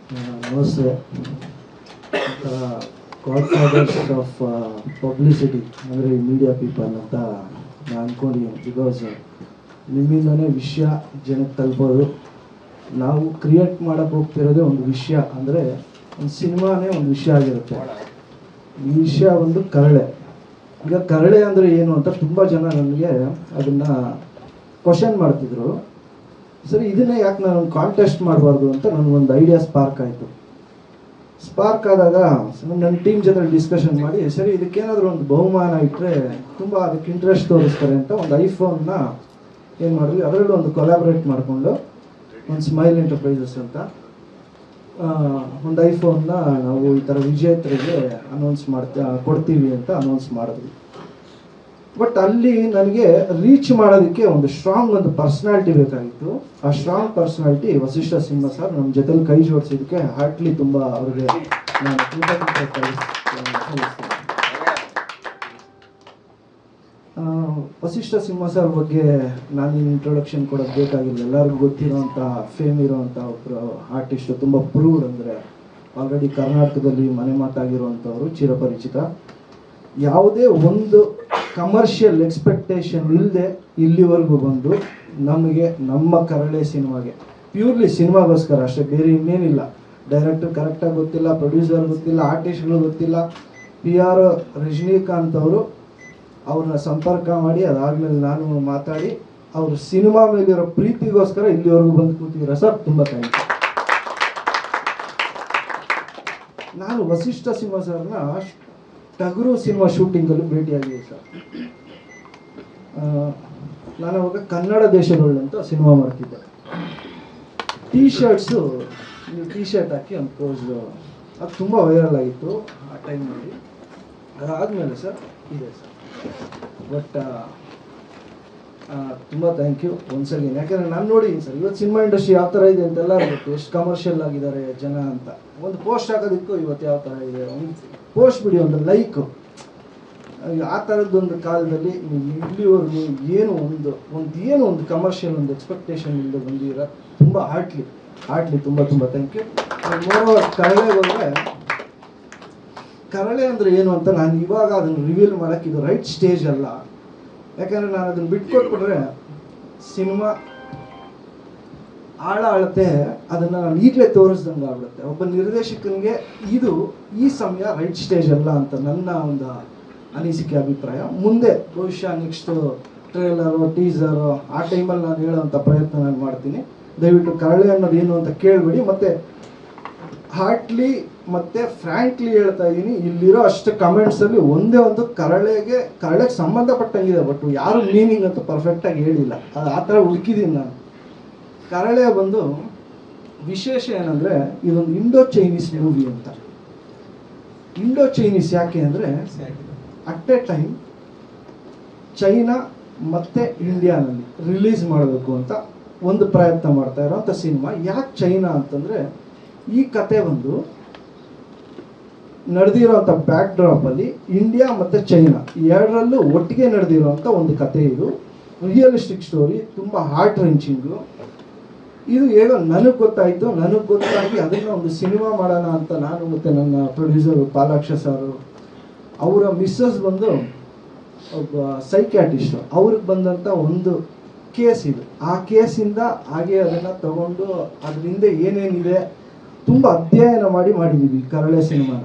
ನಮಸ್ತೆ. God fathers of publicity ಅಂದರೆ media people ಅಂತ ನಾನು ಅಂದ್ಕೊಂಡಿದ್ದೀನಿ. ಬಿಕಾಸ್ ನಿಮ್ಮಿಂದನೇ ವಿಷಯ ಜನಕ್ಕೆ ತಲುಪೋದು. ನಾವು ಕ್ರಿಯೇಟ್ ಮಾಡೋಕ್ಕೆ ಹೋಗ್ತಿರೋದೇ ಒಂದು ವಿಷಯ, ಅಂದರೆ ಒಂದು ಸಿನಿಮಾನೇ ಒಂದು ವಿಷಯ ಆಗಿರುತ್ತೆ. ಈ ವಿಷಯ ಒಂದು ಕರಳೆ. ಈಗ ಕರಳೆ ಅಂದರೆ ಏನು ಅಂತ ತುಂಬ ಜನ ನನಗೆ ಅದನ್ನು ಕ್ವಶನ್ ಮಾಡ್ತಿದ್ರು. ಸರಿ, ಇದನ್ನೇ ಯಾಕೆ ನಾನು ಕಾಂಟೆಸ್ಟ್ ಮಾಡಬಾರ್ದು ಅಂತ ನನಗೊಂದು ಐಡಿಯಾ ಸ್ಪಾರ್ಕ್ ಆಯಿತು. ಸ್ಪಾರ್ಕ್ ಆದಾಗ ನನ್ನ ಟೀಮ್ ಜೊತೆ ಡಿಸ್ಕಷನ್ ಮಾಡಿ, ಸರಿ ಇದಕ್ಕೇನಾದರೂ ಒಂದು ಬಹುಮಾನ ಇಟ್ಟರೆ ತುಂಬ ಅದಕ್ಕೆ ಇಂಟ್ರೆಸ್ಟ್ ತೋರಿಸ್ತಾರೆ ಅಂತ ಒಂದು ಐಫೋನ್ನ ಏನು ಮಾಡಿದ್ವಿ, ಅದರಲ್ಲೂ ಒಂದು ಕೊಲಾಬ್ರೇಟ್ ಮಾಡಿಕೊಂಡು ಒಂದು ಸ್ಮೈಲ್ ಎಂಟರ್ಪ್ರೈಸಸ್ ಅಂತ ಒಂದು ಐಫೋನ್ನ ನಾವು ಈ ಥರ ವಿಜೇತರಿಗೆ ಅನೌನ್ಸ್ ಕೊಡ್ತೀವಿ ಅಂತ ಅನೌನ್ಸ್ ಮಾಡಿದ್ವಿ. ಬಟ್ ಅಲ್ಲಿ ನನಗೆ ರೀಚ್ ಮಾಡೋದಕ್ಕೆ ಒಂದು ಸ್ಟ್ರಾಂಗ್ ಒಂದು ಪರ್ಸ್ನಾಲಿಟಿ ಬೇಕಾಗಿತ್ತು. ಆ ಸ್ಟ್ರಾಂಗ್ ಪರ್ಸ್ನಾಲಿಟಿ ವಸಿಷ್ಠ ಸಿಂಹ ಸರ್ ನಮ್ಮ ಜೊತೆಲಿ ಕೈ ಜೋಡಿಸಿದ್ದಕ್ಕೆ ಹಾರ್ಟ್ಲಿ ತುಂಬ ಅವ್ರಿಗೆ ನಾನು ಕೃತಜ್ಞತೆ ಸಲ್ಲಿಸ್ತೀನಿ. ವಸಿಷ್ಠ ಸಿಂಹ ಸರ್ ಬಗ್ಗೆ ನಾನು ಇಂಟ್ರೊಡಕ್ಷನ್ ಕೊಡೋದು ಬೇಕಾಗಿಲ್ಲ. ಎಲ್ಲರಿಗೂ ಗೊತ್ತಿರೋಂಥ ಫೇಮ್ ಇರೋವಂಥ ಒಬ್ಬರು ಆರ್ಟಿಸ್ಟು, ತುಂಬ ಪ್ರೂವ್ಡ್, ಅಂದರೆ ಆಲ್ರೆಡಿ ಕರ್ನಾಟಕದಲ್ಲಿ ಮನೆ ಮಾತಾಗಿರುವಂಥವ್ರು, ಚಿರಪರಿಚಿತ. ಯಾವುದೇ ಒಂದು ಕಮರ್ಷಿಯಲ್ ಎಕ್ಸ್ಪೆಕ್ಟೇಷನ್ ಇಲ್ಲದೆ ಇಲ್ಲಿವರೆಗೂ ಬಂದು ನಮಗೆ ನಮ್ಮ ಕರಳೆ ಸಿನಿಮಾಗೆ ಪ್ಯೂರ್ಲಿ ಸಿನಿಮಾಗೋಸ್ಕರ ಅಷ್ಟೇ, ಬೇರೆ ಇನ್ನೇನಿಲ್ಲ. ಡೈರೆಕ್ಟರ್ ಕರೆಕ್ಟಾಗಿ ಗೊತ್ತಿಲ್ಲ, ಪ್ರೊಡ್ಯೂಸರ್ ಗೊತ್ತಿಲ್ಲ, ಆರ್ಟಿಸ್ಟ್ಗಳು ಗೊತ್ತಿಲ್ಲ. PR ರಜನಿಕಾಂತ್ ಅವರು ಅವ್ರನ್ನ ಸಂಪರ್ಕ ಮಾಡಿ, ಅದಾದಮೇಲೆ ನಾನು ಮಾತಾಡಿ ಅವರು ಸಿನಿಮಾ ಮೇಲಿರೋ ಪ್ರೀತಿಗೋಸ್ಕರ ಇಲ್ಲಿವರೆಗೂ ಬಂದು ಕೂತಿದ್ದೀರ ಸರ್, ತುಂಬ ಥ್ಯಾಂಕ್ಸ್. ನಾನು ವಸಿಷ್ಠ ಸಿಂಹ ಸರ್ನ ಟಗರು ಸಿನಿಮಾ ಶೂಟಿಂಗಲ್ಲಿ ಭೇಟಿಯಾಗಿದೆ ಸರ್. ನಾನು ಅವಾಗ ಕನ್ನಡ ದೇಶಗಳು ಅಂತ ಸಿನಿಮಾ ಮಾಡ್ತಿದ್ದೆ. ಟೀ ಶರ್ಟ್ ಹಾಕಿ ಒಂದು ಪೋಸ್, ಅದು ತುಂಬ ವೈರಲ್ ಆಗಿತ್ತು ಆ ಟೈಮಲ್ಲಿ. ಅದಾದಮೇಲೆ ಸರ್ ಇದೆ ಸರ್. ಬಟ್ ತುಂಬ ಥ್ಯಾಂಕ್ ಯು ಒನ್ಸ್ ಅಗೇನ್. ಯಾಕೆಂದರೆ ನಾನು ನೋಡಿದ್ದೀನಿ ಸರ್, ಇವತ್ತು ಸಿನಿಮಾ ಇಂಡಸ್ಟ್ರಿ ಯಾವ ಥರ ಇದೆ ಅಂತ ಎಲ್ಲರೂ ಗೊತ್ತು, ಎಷ್ಟು ಕಮರ್ಷಿಯಲ್ ಆಗಿದ್ದಾರೆ ಜನ ಅಂತ. ಒಂದು ಪೋಸ್ಟ್ ಹಾಕೋದಕ್ಕೂ ಇವತ್ತು ಯಾವ ಥರ ಇದೆ, ಒಂದು ಪೋಸ್ಟ್ ಬಿಡಿ, ಒಂದು ಲೈಕು, ಆ ಥರದ್ದೊಂದು ಕಾಲದಲ್ಲಿ ಇಲ್ಲಿವರೆಗೂ ಏನು ಒಂದು ಕಮರ್ಷಿಯಲ್ ಒಂದು ಎಕ್ಸ್ಪೆಕ್ಟೇಷನ್ ಇಲ್ಲದೆ ಬಂದಿರ, ತುಂಬ ಹಾರ್ಟ್ಲಿ ತುಂಬ ಥ್ಯಾಂಕ್ ಯು. ಕರಳೆಗೆ ಹೋದರೆ, ಕರಳೆ ಅಂದರೆ ಏನು ಅಂತ ನಾನು ಇವಾಗ ಅದನ್ನು ರಿವೀಲ್ ಮಾಡೋಕ್ಕೆ ಇದು ರೈಟ್ ಸ್ಟೇಜ್ ಅಲ್ಲ. ಯಾಕಂದರೆ ನಾನು ಅದನ್ನು ಬಿಟ್ಕೊಟ್ಬಿಟ್ರೆ ಸಿನಿಮಾ ಆಳತೆ ಅದನ್ನು ನಾನು ಈಗಲೇ ತೋರಿಸ್ದಂಗೆ ಆಗ್ಬಿಡುತ್ತೆ. ಒಬ್ಬ ನಿರ್ದೇಶಕನಿಗೆ ಈ ಸಮಯ ರೈಟ್ ಸ್ಟೇಜ್ ಅಲ್ಲ ಅಂತ ನನ್ನ ಒಂದು ಅನಿಸಿಕೆ, ಅಭಿಪ್ರಾಯ. ಮುಂದೆ ಬಹುಶಃ ನೆಕ್ಸ್ಟು ಟ್ರೇಲರು, ಟೀಸರು, ಆ ಟೈಮಲ್ಲಿ ನಾನು ಹೇಳೋವಂಥ ಪ್ರಯತ್ನ ನಾನು ಮಾಡ್ತೀನಿ. ದಯವಿಟ್ಟು ಕರಳೆ ಅನ್ನೋದು ಏನು ಅಂತ ಕೇಳಬೇಡಿ. ಮತ್ತು ಹಾರ್ಟ್ಲಿ ಮತ್ತು ಫ್ರ್ಯಾಂಕ್ಲಿ ಹೇಳ್ತಾ ಇದ್ದೀನಿ, ಇಲ್ಲಿರೋ ಅಷ್ಟು ಕಮೆಂಟ್ಸಲ್ಲಿ ಒಂದೇ ಒಂದು ಕರಳೆಗೆ ಸಂಬಂಧಪಟ್ಟಂಗಿದೆ, ಬಟ್ ಯಾರು ಮೀನಿಂಗ್ ಅಂತ ಪರ್ಫೆಕ್ಟಾಗಿ ಹೇಳಿಲ್ಲ. ಅದು ಆ ಥರ ಹುಡುಕಿದ್ದೀನಿ ನಾನು. ಕರಳೆ ಬಂದು ವಿಶೇಷ ಏನಂದರೆ, ಇದೊಂದು ಇಂಡೋ ಚೈನೀಸ್ ಮೂವಿ ಅಂತ. ಇಂಡೋ ಚೈನೀಸ್ ಯಾಕೆ ಅಂದರೆ, ಅಟ್ ಎ ಟೈಮ್ ಚೈನಾ ಮತ್ತು ಇಂಡಿಯಾನಲ್ಲಿ ರಿಲೀಸ್ ಮಾಡಬೇಕು ಅಂತ ಒಂದು ಪ್ರಯತ್ನ ಮಾಡ್ತಾ ಇರೋಂಥ ಸಿನಿಮಾ. ಯಾಕೆ ಚೈನಾ ಅಂತಂದರೆ, ಈ ಕತೆ ಒಂದು ನಡೆದಿರೋಂಥ ಬ್ಯಾಕ್ ಡ್ರಾಪಲ್ಲಿ ಇಂಡಿಯಾ ಮತ್ತು ಚೈನಾ ಎರಡರಲ್ಲೂ ಒಟ್ಟಿಗೆ ನಡೆದಿರೋಂಥ ಒಂದು ಕತೆ. ಇದು ರಿಯಲಿಸ್ಟಿಕ್ ಸ್ಟೋರಿ, ತುಂಬ ಹಾರ್ಟ್ ರೆಂಚಿಂಗು. ಇದು ಹೇಗೋ ನನಗೆ ಗೊತ್ತಾಗಿ ಅದನ್ನು ಒಂದು ಸಿನಿಮಾ ಮಾಡೋಣ ಅಂತ ನಾನು ಮತ್ತು ನನ್ನ ಪ್ರೊಡ್ಯೂಸರು ಪಾಲಾಕ್ಷ ಸಾರು, ಅವರ ಮಿಸ್ಸಸ್ ಬಂದು ಒಬ್ಬ ಸೈಕ್ಯಾಟಿಸ್ಟು, ಅವ್ರಿಗೆ ಬಂದಂಥ ಒಂದು ಕೇಸ್ ಇದು. ಆ ಕೇಸಿಂದ ಹಾಗೆ ಅದನ್ನು ತಗೊಂಡು ಅದರಿಂದ ಏನೇನಿದೆ ತುಂಬ ಅಧ್ಯಯನ ಮಾಡಿದ್ದೀವಿ ಕರಳೆ ಸಿನಿಮಾನ.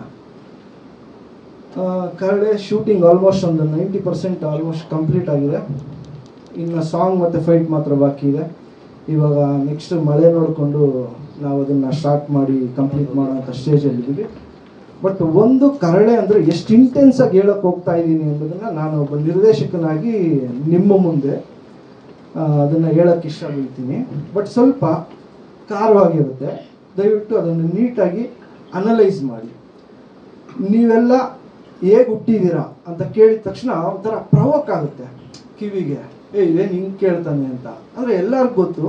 ಕರಳೆ ಶೂಟಿಂಗ್ ಆಲ್ಮೋಸ್ಟ್ ಒಂದು 90% ಆಲ್ಮೋಸ್ಟ್ ಕಂಪ್ಲೀಟ್ ಆಗಿದೆ. ಇನ್ನು ಸಾಂಗ್ ಮತ್ತು ಫೈಟ್ ಮಾತ್ರ ಬಾಕಿ ಇದೆ. ಇವಾಗ ನೆಕ್ಸ್ಟ್ ಮಳೆ ನೋಡಿಕೊಂಡು ನಾವು ಅದನ್ನು ಸ್ಟಾರ್ಟ್ ಮಾಡಿ ಕಂಪ್ಲೀಟ್ ಮಾಡೋಂಥ ಸ್ಟೇಜಲ್ಲಿದ್ದೀವಿ. ಬಟ್ ಒಂದು ಕರಳೆ ಅಂದರೆ ಎಷ್ಟು ಇಂಟೆನ್ಸಾಗಿ ಹೇಳೋಕ್ಕೆ ಹೋಗ್ತಾ ಇದ್ದೀನಿ ಅನ್ನೋದನ್ನು ನಾನು ಒಬ್ಬ ನಿರ್ದೇಶಕನಾಗಿ ನಿಮ್ಮ ಮುಂದೆ ಅದನ್ನು ಹೇಳೋಕ್ಕೆ ಇಷ್ಟಪಡ್ತೀನಿ. ಬಟ್ ಸ್ವಲ್ಪ ಖಾರವಾಗಿರುತ್ತೆ. ದಯವಿಟ್ಟು ಅದನ್ನು ನೀಟಾಗಿ ಅನಲೈಸ್ ಮಾಡಿ. ನೀವೆಲ್ಲ ಹೇಗೆ ಹುಟ್ಟಿದ್ದೀರಾ ಅಂತ ಕೇಳಿದ ತಕ್ಷಣ ಒಂಥರ ಪ್ರವೋಕ್ ಆಗುತ್ತೆ ಕಿವಿಗೆ, ಇದೇನು ಹಿಂಗೆ ಕೇಳ್ತಾನೆ ಅಂತ. ಅಂದರೆ ಎಲ್ಲರಿಗೂ ಗೊತ್ತು,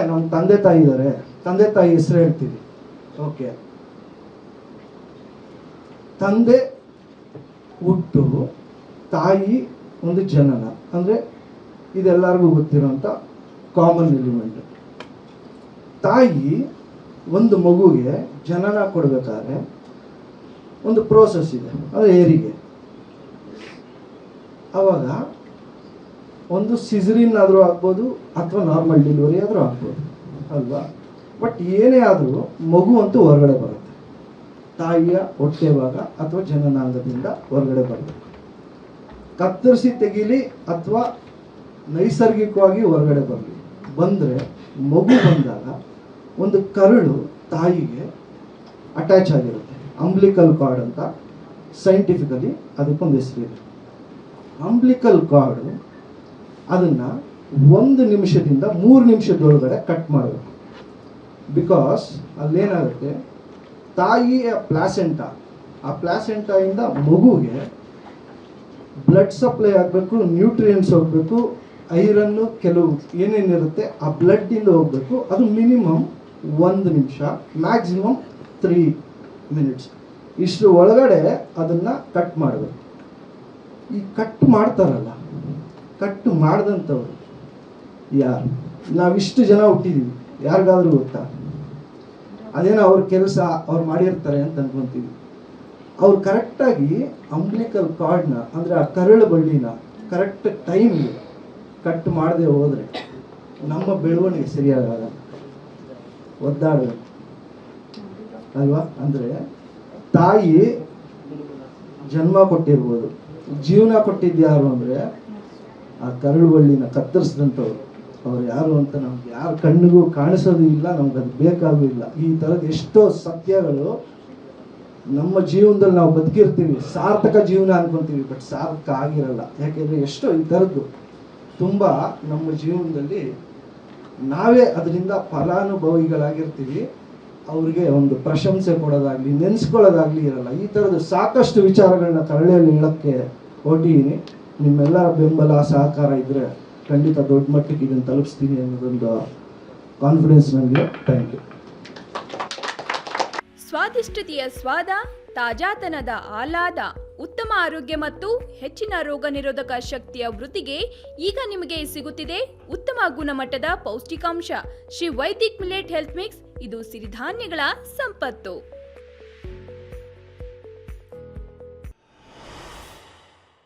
ನಮ್ಮ ತಂದೆ ತಾಯಿ ಇದ್ದಾರೆ, ತಂದೆ ತಾಯಿ ಹೆಸರು ಹೇಳ್ತೀವಿ. ಓಕೆ, ತಂದೆ ಹುಟ್ಟು, ತಾಯಿ ಒಂದು ಜನನ, ಅಂದರೆ ಇದೆಲ್ಲರಿಗೂ ಗೊತ್ತಿರೋಂಥ ಕಾಮನ್ ಎಲಿಮೆಂಟ್. ತಾಯಿ ಒಂದು ಮಗುಗೆ ಜನನ ಕೊಡಬೇಕಾದ್ರೆ ಒಂದು ಪ್ರೋಸೆಸ್ ಇದೆ, ಅದು ಹೆರಿಗೆ. ಆವಾಗ ಒಂದು ಸಿಸರಿನ್ ಆದರೂ ಆಗ್ಬೋದು ಅಥವಾ ನಾರ್ಮಲ್ ಡೆಲಿವರಿ ಆದರೂ ಆಗ್ಬೋದು ಅಲ್ವಾ. ಬಟ್ ಏನೇ ಆದರೂ ಮಗು ಅಂತೂ ಹೊರಗಡೆ ಬರುತ್ತೆ, ತಾಯಿಯ ಹೊಟ್ಟೆ ಭಾಗ ಅಥವಾ ಜನನಾಂಗದಿಂದ ಹೊರಗಡೆ ಬರಬೇಕು. ಕತ್ತರಿಸಿ ತೆಗೀಲಿ ಅಥವಾ ನೈಸರ್ಗಿಕವಾಗಿ ಹೊರಗಡೆ ಬರಲಿ, ಬಂದರೆ ಮಗು ಬಂದಾಗ ಒಂದು ಕರಳು ತಾಯಿಗೆ ಅಟ್ಯಾಚ್ ಆಗಿರುತ್ತೆ. ಅಂಬ್ಲಿಕಲ್ ಕಾರ್ಡ್ ಅಂತ ಸೈಂಟಿಫಿಕಲಿ ಅದಕ್ಕೊಂದು ಹೆಸರಿದೆ. ಅಂಬ್ಲಿಕಲ್ ಕಾರ್ಡು ಅದನ್ನು 1 ನಿಮಿಷದಿಂದ 3 ನಿಮಿಷದೊಳಗಡೆ ಕಟ್ ಮಾಡಬೇಕು. ಬಿಕಾಸ್ ಅಲ್ಲೇನಾಗುತ್ತೆ, ತಾಯಿಯ ಪ್ಲಾಸೆಂಟಾ, ಆ ಪ್ಲಾಸೆಂಟಾಯಿಂದ ಮಗುಗೆ ಬ್ಲಡ್ ಸಪ್ಲೈ ಆಗಬೇಕು, ನ್ಯೂಟ್ರಿಯೆಂಟ್ಸ್ ಹೋಗಬೇಕು, ಐರನ್ನು ಕೆಲವು ಏನೇನಿರುತ್ತೆ ಆ ಬ್ಲಡ್ಡಿಂದ ಹೋಗಬೇಕು. ಅದು ಮಿನಿಮಮ್ 1 ನಿಮಿಷ, ಮ್ಯಾಕ್ಸಿಮಮ್ 3 ಮಿನಿಟ್ಸ್. ಇಷ್ಟು ಒಳಗಡೆ ಅದನ್ನು ಕಟ್ ಮಾಡಬೇಕು. ಈ ಕಟ್ ಮಾಡ್ತಾರಲ್ಲ, ಕಟ್ ಮಾಡಿದಂಥವ್ರು ಯಾರು? ನಾವಿಷ್ಟು ಜನ ಹುಟ್ಟಿದ್ದೀವಿ, ಯಾರಿಗಾದ್ರೂ ಗೊತ್ತಾ? ಅದೇನೋ ಅವ್ರ ಕೆಲಸ ಅವ್ರು ಮಾಡಿರ್ತಾರೆ ಅಂತ ಅನ್ಕೊಂತೀವಿ. ಅವ್ರು ಕರೆಕ್ಟಾಗಿ ಅಂಬ್ಲಿಕಲ್ ಕಾರ್ಡ್ನ ಅಂದರೆ ಆ ಕರಳು ಬಳ್ಳಿನ ಕರೆಕ್ಟ್ ಟೈಮ್ಗೆ ಕಟ್ ಮಾಡದೆ ಹೋದರೆ ನಮ್ಮ ಬೆಳವಣಿಗೆ ಸರಿಯಾಗಲ್ಲ, ಒದ್ದಾಡಬೇಕು ಅಲ್ವಾ. ಅಂದರೆ ತಾಯಿ ಜನ್ಮ ಕೊಟ್ಟಿರ್ಬೋದು, ಜೀವನ ಕೊಟ್ಟಿದ್ದು ಯಾರು ಅಂದರೆ ಆ ಕರಳು ಬಳ್ಳಿನ ಕತ್ತರಿಸಿದಂಥವ್ರು. ಅವ್ರು ಯಾರು ಅಂತ ನಮ್ಗೆ ಯಾರ ಕಣ್ಣಿಗೂ ಕಾಣಿಸೋದು ಇಲ್ಲ, ನಮ್ಗೆ ಅದು ಬೇಕಾಗೂ ಇಲ್ಲ. ಈ ಥರದ್ದು ಎಷ್ಟೋ ಸತ್ಯಗಳು ನಮ್ಮ ಜೀವನದಲ್ಲಿ ನಾವು ಬದುಕಿರ್ತೀವಿ, ಸಾರ್ಥಕ ಜೀವನ ಅನ್ಕೊಂತೀವಿ, ಬಟ್ ಸಾರ್ಥಕ ಆಗಿರಲ್ಲ. ಯಾಕೆಂದರೆ ಎಷ್ಟೋ ಈ ಥರದ್ದು ತುಂಬ ನಮ್ಮ ಜೀವನದಲ್ಲಿ ನಾವೇ ಅದರಿಂದ ಫಲಾನುಭವಿಗಳಾಗಿರ್ತೀವಿ. ಅವ್ರಿಗೆ ಒಂದು ಪ್ರಶಂಸೆ ಕೊಡೋದಾಗಲಿ ನೆನೆಸ್ಕೊಳ್ಳೋದಾಗಲಿ ಇರಲ್ಲ. ಈ ಥರದ್ದು ಸಾಕಷ್ಟು ವಿಚಾರಗಳನ್ನ ಕರಳೆಯಲ್ಲಿ ಹೇಳೋಕ್ಕೆ ಹೊರಟಿದ್ದೀನಿ. ನಿಮ್ಮೆಲ್ಲರ ಬೆಂಬಲ ಸಹಕಾರ ಇದ್ದರೆ ಖಂಡಿತ ದೊಡ್ಡ ಮಟ್ಟಿಗೆ ಇದನ್ನು ತಲುಪಿಸ್ತೀನಿ ಅನ್ನೋದೊಂದು ಕಾನ್ಫಿಡೆನ್ಸ್ ನನಗೆ. Thank you. ಸ್ವಾದಿಷ್ಟತೆಯ ಸ್ವಾದ, ತಾಜಾತನದ ಆಹ್ಲಾದ, ಉತ್ತಮ ಆರೋಗ್ಯ ಮತ್ತು ಹೆಚ್ಚಿನ ರೋಗ ನಿರೋಧಕ ಶಕ್ತಿಯ ವೃದ್ಧಿಗೆ ಈಗ ನಿಮಗೆ ಸಿಗುತ್ತಿದೆ ಉತ್ತಮ ಗುಣಮಟ್ಟದ ಪೌಷ್ಟಿಕಾಂಶ Shri Vaidik millet health mix. ಇದು ಸಿರಿಧಾನ್ಯಗಳ ಸಂಪತ್ತು.